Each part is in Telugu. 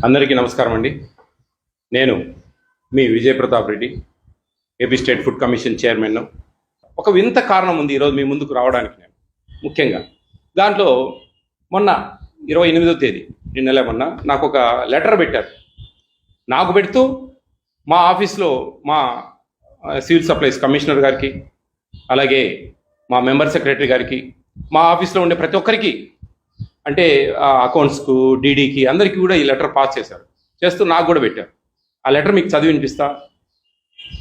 అందరికీ నమస్కారం అండి. నేను మీ Vijay Pratap Reddy, AP state food commission chairman. ఒక వింత కారణం ఉంది ఈరోజు మీ ముందుకు రావడానికి. నేను ముఖ్యంగా దాంట్లో మొన్న 28వ తేదీ నిన్నలే మొన్న నాకు ఒక లెటర్ పెట్టారు. నాకు పెడుతూ మా ఆఫీస్లో మా సివిల్ సప్లైస్ కమిషనర్ గారికి, అలాగే మా మెంబర్ సెక్రటరీ గారికి, మా ఆఫీస్లో ఉండే ప్రతి ఒక్కరికి, అంటే అకౌంట్స్కు, డీడీకి, అందరికీ కూడా ఈ లెటర్ పాస్ చేస్తూ నాకు కూడా పెట్టారు. ఆ లెటర్ మీకు చదివి వినిపిస్తా.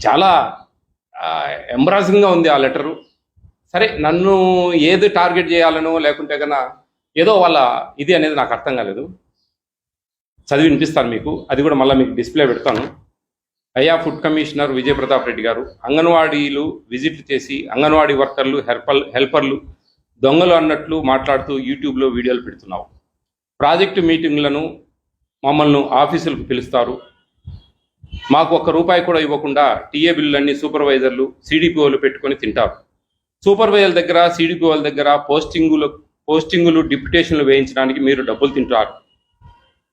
చాలా ఎంబరాజింగ్గా ఉంది ఆ లెటరు. సరే, నన్ను ఏది టార్గెట్ చేయాలనో లేకుంటే కన్నా ఏదో వాళ్ళ ఇది అనేది నాకు అర్థం కాలేదు. చదివి వినిపిస్తాను మీకు. అది కూడా మళ్ళీ మీకు డిస్ప్లే పెడతాను. అయ్యా ఫుడ్ కమిషనర్ విజయ్ ప్రతాప్ రెడ్డి గారు, అంగన్వాడీలు విజిట్లు చేసి అంగన్వాడీ వర్కర్లు, హెల్పర్లు దొంగలు అన్నట్లు మాట్లాడుతూ యూట్యూబ్లో వీడియోలు పెడుతున్నావు. ప్రాజెక్టు మీటింగ్లను మమ్మల్ని ఆఫీసులకు పిలుస్తారు. మాకు ₹1 కూడా ఇవ్వకుండా టీఏ బిల్లులన్నీ సూపర్వైజర్లు, సిడిపిఓలు పెట్టుకొని తింటారు. సూపర్వైజర్ల దగ్గర, సిడిపిఓల దగ్గర పోస్టింగులు డిప్యుటేషన్లు వేయించడానికి మీరు డబ్బులు తింటారు.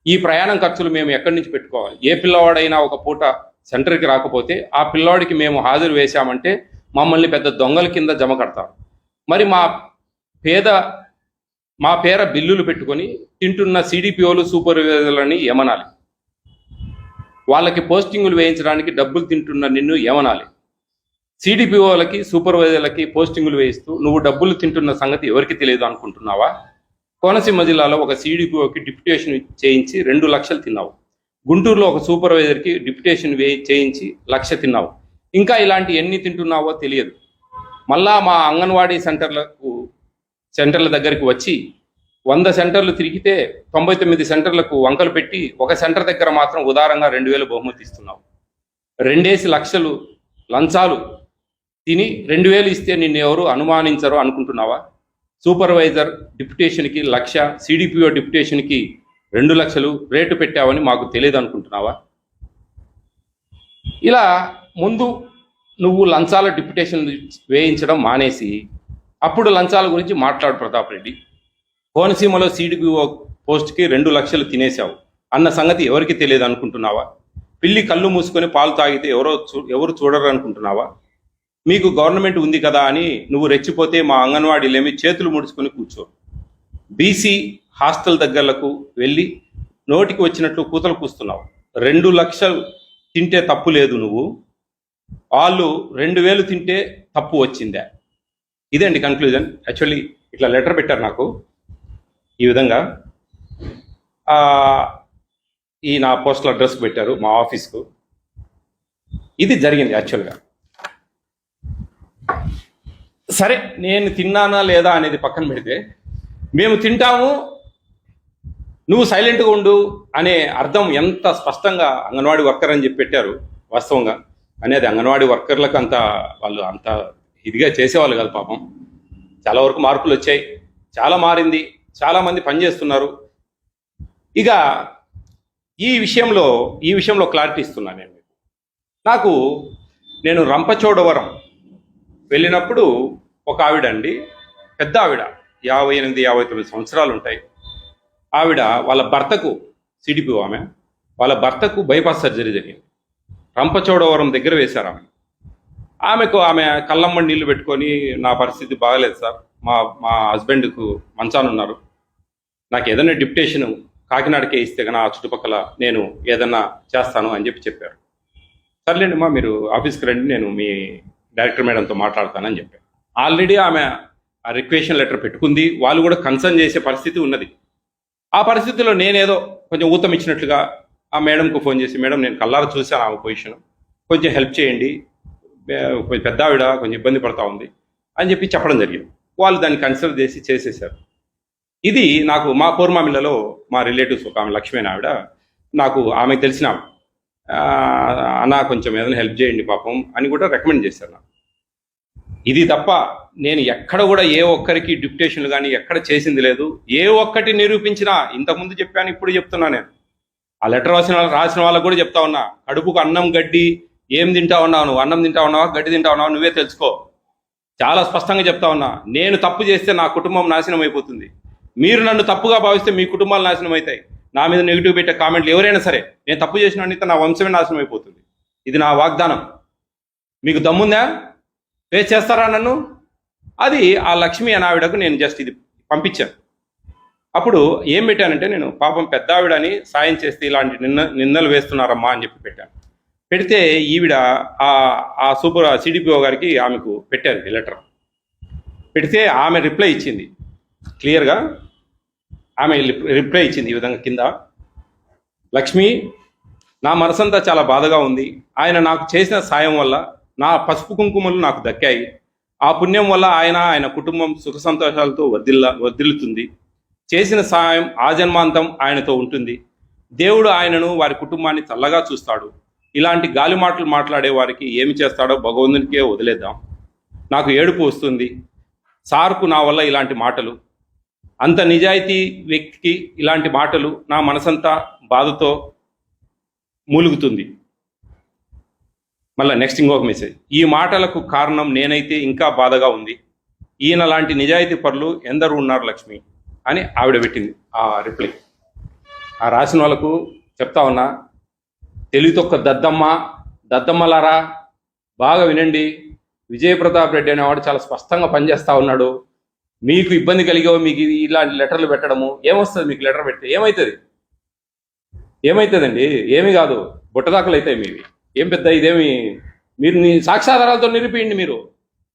ఈ ప్రయాణం ఖర్చులు మేము ఎక్కడి నుంచి పెట్టుకోవాలి? ఏ పిల్లవాడైనా ఒక పూట సెంటర్కి రాకపోతే ఆ పిల్లవాడికి మేము హాజరు వేశామంటే మమ్మల్ని పెద్ద దొంగల కింద జమ కడతారు. మరి మా పేర బిల్లులు పెట్టుకొని తింటున్న సిడిపిఓలు, సూపర్వైజర్లని ఏమనాలి? వాళ్ళకి పోస్టింగులు వేయించడానికి డబ్బులు తింటున్న నిన్ను ఏమనాలి? సిడిపిఓలకి, సూపర్వైజర్లకి పోస్టింగులు వేయిస్తూ నువ్వు డబ్బులు తింటున్న సంగతి ఎవరికి తెలియదు అనుకుంటున్నావా? కోనసీమ జిల్లాలో ఒక సిడిపిఓకి డిప్యుటేషన్ చేయించి 2 లక్షలు తిన్నావు. గుంటూరులో ఒక సూపర్వైజర్కి డిప్యుటేషన్ చేయించి 1 లక్ష తిన్నావు. ఇంకా ఇలాంటి ఎన్ని తింటున్నావో తెలియదు. మళ్ళా మా అంగన్వాడీ సెంటర్ల దగ్గరికి వచ్చి 100 సెంటర్లు తిరిగితే 99 సెంటర్లకు వంకలు పెట్టి ఒక సెంటర్ దగ్గర మాత్రం ఉదారంగా 2,000 బహుమతి ఇస్తున్నావు. 2 లక్షలు లంచాలు తిని 2,000 ఇస్తే నిన్ను ఎవరు అనుమానించరు అనుకుంటున్నావా? సూపర్వైజర్ డిప్యుటేషన్కి 1 లక్ష, సిడిపిఓ డిప్యుటేషన్కి 2 లక్షలు రేటు పెట్టావని మాకు తెలియదు అనుకుంటున్నావా? ఇలా ముందు నువ్వు లంచాల డిప్యుటేషన్ వేయించడం మానేసి అప్పుడు లంచాల గురించి మాట్లాడు ప్రతాప్ రెడ్డి. కోనసీమలో సిడిపిఓ పోస్ట్కి 2 లక్షలు తినేశావు అన్న సంగతి ఎవరికి తెలియదు అనుకుంటున్నావా? పిల్లి కళ్ళు మూసుకొని పాలు తాగితే ఎవరు చూడరు అనుకుంటున్నావా? మీకు గవర్నమెంట్ ఉంది కదా అని నువ్వు రెచ్చిపోతే మా అంగన్వాడీలేమి చేతులు ముడుచుకొని కూర్చోరు. బీసీ హాస్టల్ దగ్గరకు వెళ్ళి నోటికి వచ్చినట్లు కూతలు కూస్తున్నావు. 2 లక్షలు తింటే తప్పు లేదు, నువ్వు వాళ్ళు 2,000 తింటే తప్పు వచ్చిందా? ఇదండి కన్క్లూజన్. యాక్చువల్లీ ఇట్లా లెటర్ పెట్టారు నాకు ఈ విధంగా. ఈ నా పోస్టల్ అడ్రస్కి పెట్టారు, మా ఆఫీస్కు. ఇది జరిగింది యాక్చువల్గా. సరే, నేను తిన్నానా లేదా అనేది పక్కన పెడితే, మేము తింటాము, నువ్వు సైలెంట్గా ఉండు అనే అర్థం ఎంత స్పష్టంగా అంగన్వాడీ వర్కర్ అని చెప్పి పెట్టారు. వాస్తవంగా అనేది అంగన్వాడీ వర్కర్లకు వాళ్ళు అంత ఇదిగా చేసేవాళ్ళు కాదు పాపం. చాలా వరకు మార్పులు వచ్చాయి, చాలా మారింది, చాలామంది పనిచేస్తున్నారు. ఇక ఈ విషయంలో క్లారిటీ ఇస్తున్నాను నేను మీకు. నేను రంపచోడవరం వెళ్ళినప్పుడు ఒక ఆవిడ అండి, పెద్ద ఆవిడ, 58-59 సంవత్సరాలు ఉంటాయి. ఆవిడ వాళ్ళ భర్తకు, సిడిపిఓ ఆమె, వాళ్ళ భర్తకు బైపాస్ సర్జరీ జరిగింది. రంపచోడవరం దగ్గర వేశారు ఆమె కళ్ళమ్మడి నీళ్లు పెట్టుకొని, నా పరిస్థితి బాగలేదు సార్, మా హస్బెండ్కు మంచానున్నారు, నాకు ఏదైనా డిప్యుటేషన్ కాకినాడకే ఇస్తే కన్నా ఆ చుట్టుపక్కల నేను ఏదన్నా చేస్తాను అని చెప్పారు. సర్లేండి మా, మీరు ఆఫీస్కి రండి, నేను మీ డైరెక్టర్ మేడంతో మాట్లాడతానని చెప్పారు. ఆల్రెడీ ఆమె ఆ రిక్వెషన్ లెటర్ పెట్టుకుంది, వాళ్ళు కూడా కన్సర్న్ చేసే పరిస్థితి ఉన్నది. ఆ పరిస్థితిలో నేనేదో కొంచెం ఊతం ఇచ్చినట్లుగా ఆ మేడంకు ఫోన్ చేసి, మేడం నేను కళ్ళారా చూశాను ఆమె పొజిషన్, కొంచెం హెల్ప్ చేయండి, కొంచెం పెద్ద ఆవిడ కొంచెం ఇబ్బంది పడతా ఉంది అని చెప్పడం జరిగింది. వాళ్ళు దాన్ని కన్సిడర్ చేసేసారు. ఇది నాకు మా పూర్మామిల్లలో మా రిలేటివ్స్ ఒక ఆమె లక్ష్మీ ఆవిడ, నాకు ఆమెకు తెలిసిన అన్న కొంచెం ఏదైనా హెల్ప్ చేయండి పాపం అని కూడా రికమెండ్ చేశారు నాకు. ఇది తప్ప నేను ఎక్కడ కూడా ఏ ఒక్కరికి డిప్యుటేషన్లు కానీ ఎక్కడ చేసింది లేదు. ఏ ఒక్కటి నిరూపించినా ఇంతకుముందు చెప్పాను, ఇప్పుడు చెప్తున్నా. నేను ఆ లెటర్ రాసిన వాళ్ళకు కూడా చెప్తా ఉన్నా, కడుపుకు అన్నం గడ్డి ఏం తింటా ఉన్నావు నువ్వు? అన్నం తింటా ఉన్నావా, గడ్డి తింటా ఉన్నావా, నువ్వే తెలుసుకో. చాలా స్పష్టంగా చెప్తా ఉన్నా. నేను తప్పు చేస్తే నా కుటుంబం నాశనం అయిపోతుంది. మీరు నన్ను తప్పుగా భావిస్తే మీ కుటుంబాలు నాశనం అవుతాయి. నా మీద నెగిటివ్ పెట్టే కామెంట్లు ఎవరైనా సరే, నేను తప్పు చేసినట్టు నా వంశమే నాశనం అయిపోతుంది. ఇది నా వాగ్దానం. మీకు దమ్ముందా? ఫేస్ చేస్తారా నన్ను? అది ఆ లక్ష్మి అనే ఆవిడకు నేను జస్ట్ ఇది పంపించాను. అప్పుడు ఏం పెట్టానంటే, నేను పాపం పెద్ద ఆవిడని సాయం చేస్తే ఇలాంటి నిందలు వేస్తున్నారమ్మా అని చెప్పి పెట్టాను. పెడితే ఈవిడ ఆ సూపర్ సిడిపిఓ గారికి ఆమెకు పెట్టారు ఈ లెటర్. పెడితే ఆమె రిప్లై ఇచ్చింది క్లియర్గా. ఆమె రిప్లై ఇచ్చింది ఈ విధంగా కింద: లక్ష్మి, నా మనసంతా చాలా బాధగా ఉంది. ఆయన నాకు చేసిన సాయం వల్ల నా పసుపు కుంకుమలు నాకు దక్కాయి. ఆ పుణ్యం వల్ల ఆయన కుటుంబం సుఖ సంతోషాలతో వర్ధిల్లుతుంది. చేసిన సాయం ఆజన్మాంతం ఆయనతో ఉంటుంది. దేవుడు ఆయనను, వారి కుటుంబాన్ని చల్లగా చూస్తాడు. ఇలాంటి గాలి మాటలు మాట్లాడే వారికి ఏమి చేస్తాడో భగవంతునికే వదిలేద్దాం. నాకు ఏడుపు వస్తుంది సార్కు నా వల్ల ఇలాంటి మాటలు. అంత నిజాయితీ వ్యక్తికి ఇలాంటి మాటలు నా మనసంతా బాధతో మూలుగుతుంది. మళ్ళీ నెక్స్ట్ ఇంకొక మెసేజ్: ఈ మాటలకు కారణం నేనైతే ఇంకా బాధగా ఉంది. ఈయన లాంటి నిజాయితీ పరులు ఎందరూ ఉన్నారు లక్ష్మి అని ఆవిడ పెట్టింది ఆ రిప్లై. ఆ రాసిన వాళ్ళకు చెప్తా ఉన్నా, తెలివితొక్క దద్దమ్మలారా బాగా వినండి. విజయప్రతాప్ రెడ్డి అనేవాడు చాలా స్పష్టంగా పనిచేస్తూ ఉన్నాడు. మీకు ఇబ్బంది కలిగో మీకు ఇలాంటి లెటర్లు పెట్టడము ఏమొస్తుంది? మీకు లెటర్ పెడితే ఏమవుతుందండి? ఏమీ కాదు, బుట్టదాకలు అవుతాయి మీవి. ఏం పెద్ద ఇదేమి, మీరు నీ సాక్ష్యాధారాలతో నిరూపియండి.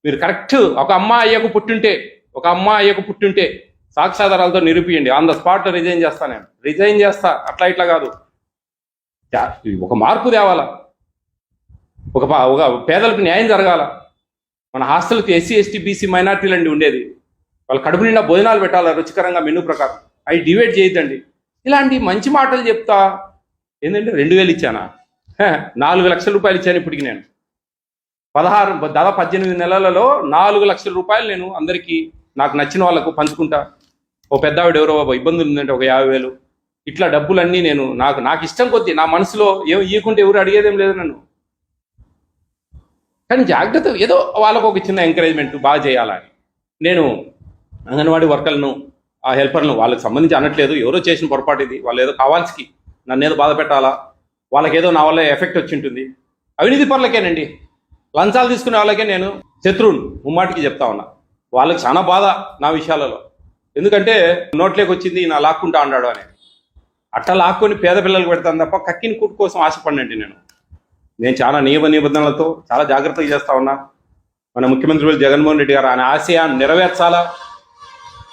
మీరు కరెక్ట్ ఒక అమ్మ అయ్యకు పుట్టుంటే సాక్ష్యాధారాలతో నిరూపియండి. ఆన్ ద స్పాట్ రిజైన్ చేస్తా, నేను రిజైన్ చేస్తా. అట్లా ఇట్లా కాదు, ఒక మార్పు తేవాలా, ఒక పేదలకు న్యాయం జరగాల. మన హాస్టల్కి ఎస్సీ ఎస్టీ బీసీ మైనార్టీలు అండి ఉండేది. వాళ్ళ కడుపు నిండా భోజనాలు పెట్టాలా రుచికరంగా మెనూ ప్రకారం. అవి డివైడ్ చేయొద్దండి. ఇలాంటి మంచి మాటలు చెప్తా ఏంటంటే 2000 ఇచ్చానా? 4 లక్షల రూపాయలు ఇచ్చాను ఇప్పటికి. నేను 18 నెలలలో 4 లక్షల రూపాయలు నేను అందరికీ నాకు నచ్చిన వాళ్ళకు పంచుకుంటా. ఓ పెద్ద ఆవిడ ఎవరో ఇబ్బందులు ఉందంటే ఒక 50,000. ఇట్లా డబ్బులన్నీ నేను నాకు ఇష్టం కొద్దీ, నా మనసులో ఏం ఇవ్వకుంటే ఎవరు అడిగేదేం లేదు నన్ను. కానీ జాగ్రత్త, ఏదో వాళ్ళకు ఒక చిన్న ఎంకరేజ్మెంట్ బాగా చేయాలని. నేను అంగన్వాడీ వర్కర్లను, ఆ హెల్పర్లను వాళ్ళకి సంబంధించి అనట్లేదు. ఎవరో చేసిన పొరపాటు ఇది. వాళ్ళు ఏదో కావాల్సి నన్ను ఏదో బాధ పెట్టాలా, వాళ్ళకేదో నా వల్ల ఎఫెక్ట్ వచ్చి ఉంటుంది. అవినీతి పనులకేనండి, లంచాలు తీసుకునే వాళ్ళకే నేను శత్రువును ముమ్మాటికి చెప్తా ఉన్నా. వాళ్ళకి చాలా బాధ నా విషయాలలో. ఎందుకంటే నోట్లోకి వచ్చింది నా లాక్కుంటా అన్నాడు అని. అట్లా లాక్కొని పేద పిల్లలకు పెడతాను తప్ప కక్కిన కుట్టు కోసం ఆశపడినండి. నేను చాలా నియమ నిబంధనలతో చాలా జాగ్రత్తగా చేస్తా ఉన్నా. మన ముఖ్యమంత్రి జగన్మోహన్ రెడ్డి గారు ఆయన ఆశయాన్ని నెరవేర్చాలా,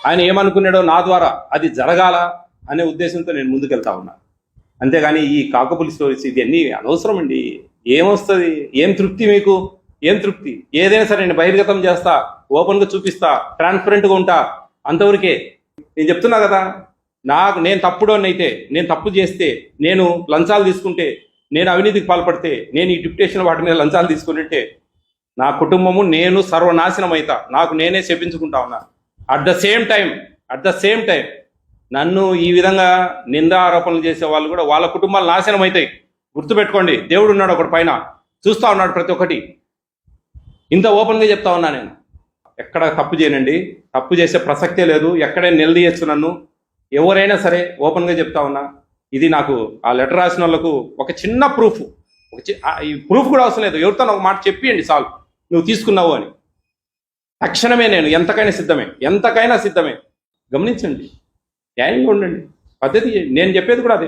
ఆయన ఏమనుకున్నాడో నా ద్వారా అది జరగాల అనే ఉద్దేశంతో నేను ముందుకెళ్తా ఉన్నా. అంతేగాని ఈ కాకపులి స్టోరీస్ ఇవన్నీ అనవసరం అండి. ఏమొస్తుంది? ఏం తృప్తి మీకు? ఏం తృప్తి? ఏదైనా సరే నేను బహిర్గతం చేస్తా, ఓపెన్గా చూపిస్తా, ట్రాన్స్పరెంట్గా ఉంటా, అంతవరకే. నేను చెప్తున్నా కదా, నేను తప్పుడోనైతే, నేను తప్పు చేస్తే, నేను లంచాలు తీసుకుంటే, నేను అవినీతికి పాల్పడితే, నేను ఈ డిప్యుటేషన్ వాటి మీద లంచాలు తీసుకుంటే నా కుటుంబము నేను సర్వనాశనం అవుతా. నాకు నేనే చెప్పించుకుంటా ఉన్నా. అట్ ద సేమ్ టైం నన్ను ఈ విధంగా నిందా ఆరోపణలు చేసే వాళ్ళు కూడా వాళ్ళ కుటుంబాలు నాశనం అవుతాయి. గుర్తుపెట్టుకోండి, దేవుడు ఉన్నాడు ఒకటి పైన, చూస్తూ ఉన్నాడు ప్రతి ఒక్కటి. ఇంత ఓపెన్గా చెప్తా ఉన్నా. నేను ఎక్కడ తప్పు చేయనండి, తప్పు చేసే ప్రసక్తే లేదు. ఎక్కడైనా నిలదీయచ్చు నన్ను, ఎవరైనా సరే ఓపెన్గా చెప్తా ఉన్నా. ఇది నాకు ఆ లెటర్ రాసిన వాళ్ళకు ఒక చిన్న ప్రూఫ్, ఈ ప్రూఫ్ కూడా అవసరం లేదు. ఎవరితో ఒక మాట చెప్పియండి చాలు, నువ్వు తీసుకున్నావు అని. తక్షణమే నేను ఎంతకైనా సిద్ధమే. గమనించండి, న్యాయంగా ఉండండి, పద్ధతి. నేను చెప్పేది కూడా అదే.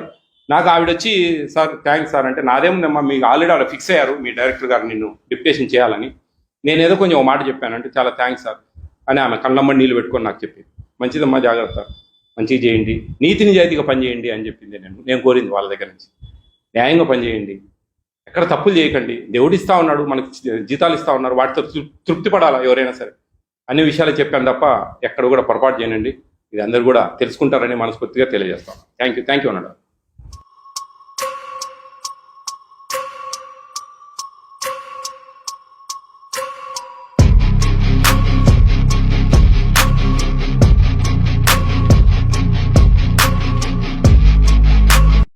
నాకు ఆవిడ వచ్చి, సార్ థ్యాంక్స్ సార్ అంటే, నాదేముందమ్మా, మీకు ఆల్రెడీ అలా ఫిక్స్ అయ్యారు మీ డైరెక్టర్ గారు నిన్ను డిప్యుటేషన్ చేయాలని. నేనేదో కొంచెం ఒక మాట చెప్పాను అంటే, చాలా థ్యాంక్స్ సార్ అని ఆమె కళ్ళమ్మడి నీళ్ళు పెట్టుకొని నాకు చెప్పింది. మంచిదమ్మా, జాగ్రత్త, మంచిగా చేయండి, నీతి నిజాయితీగా పనిచేయండి అని చెప్పింది. నేను కోరింది వాళ్ళ దగ్గర నుంచి. న్యాయంగా పనిచేయండి, ఎక్కడ తప్పులు చేయకండి. దేవుడు ఇస్తా ఉన్నాడు, మనకి జీతాలు ఇస్తా ఉన్నారు, వాటితో తృప్తి పడాలా ఎవరైనా సరే అన్ని విషయాలు చెప్పాను తప్ప ఎక్కడ కూడా పొరపాటు చేయనండి. ఇది అందరూ కూడా తెలుసుకుంటారని మనస్ఫూర్తిగా తెలియజేస్తాం. థ్యాంక్ యూ అన్నాడు.